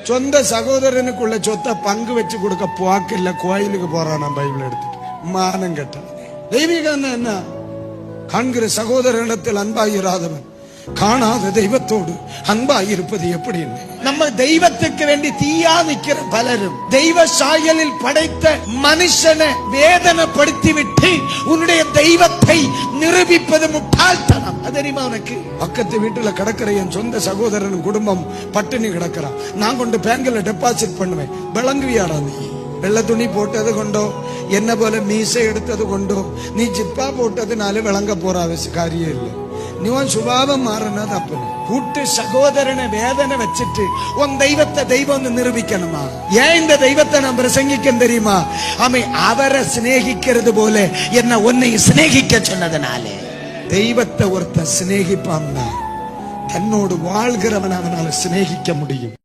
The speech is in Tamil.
சொந்த சகோதரனுக்குள்ள சொத்தை பங்கு வச்சு கொடுக்க போக்கில்ல, கோயிலுக்கு போறான் பைபிள் எடுத்து. மானம் கெட்டான். தெய்வீகம் என்ன? காண்கிற சகோதரனிடத்தில் அன்பாயிராதவன் காணாத தெய்வத்தோடு அன்பாயிருப்பது எப்படி? நம்ம தெய்வத்துக்கு வேண்டி தீயா நிக்கிற பலரும் தெய்வ சாயலில் படைத்த மனுஷனை வேதனைப்படுத்தி விட்டு உன்னுடைய தெய்வத்தை நிரூபிப்பது முட்டாள்தனம். அது தெரியுமா உனக்கு? பக்கத்து வீட்டுல கிடக்கிற என் சொந்த சகோதரன் குடும்பம் பட்டினி கிடக்கிறான். நான் கொண்டு பேங்க்ல டெபாசிட் பண்ணுவேன். விளங்குவியாடா நீ? வெள்ள துணி போட்டது கொண்டோ, என்ன போல மீசை எடுத்தது கொண்டோ, நீ ஜிப்பா போட்டதுனால விளங்க போற காரியம் இல்லை. நீ உன் சுபாவம் மாறினது அப்ப கூட்டு சகோதரனை வேதனை வச்சுட்டு உன் தெய்வத்தை தெய்வம் நிரூபிக்கணுமா? ஏன் இந்த தெய்வத்தை நான் பிரசங்கிக்க தெரியுமா? அவரை சிநேகிக்கிறது போல என்ன உன்னை சிநேகிக்க சொன்னதுனாலே. தெய்வத்தை ஒருத்த சிநேகிப்பான், தன்னோடு வாழ்கிறவன் அவனால சிநேகிக்க முடியும்.